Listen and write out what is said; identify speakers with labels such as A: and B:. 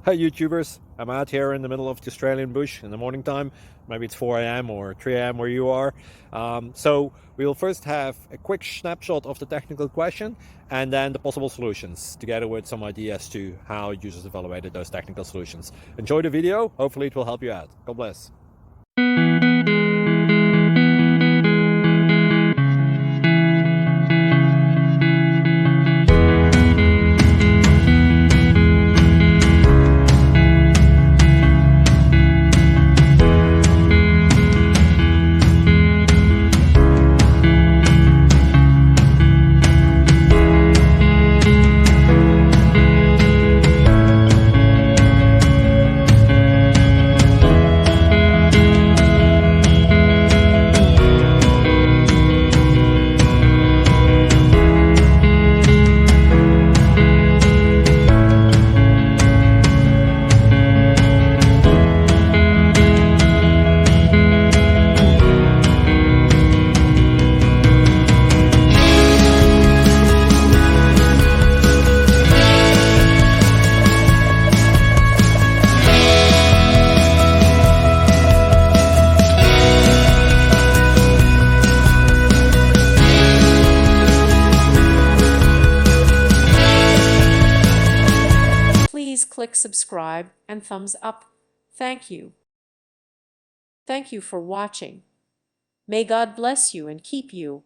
A: Hi YouTubers, I'm out here in the middle of the Australian bush in the morning time. Maybe it's 4 a.m. or 3 a.m. where you are. So we'll first have a quick snapshot of the technical question and then the possible solutions, together with some ideas to how users evaluated those technical solutions. Enjoy the video, hopefully it will help you out. God bless.
B: Please click subscribe and thumbs up. Thank you. Thank you for watching. May God bless you and keep you.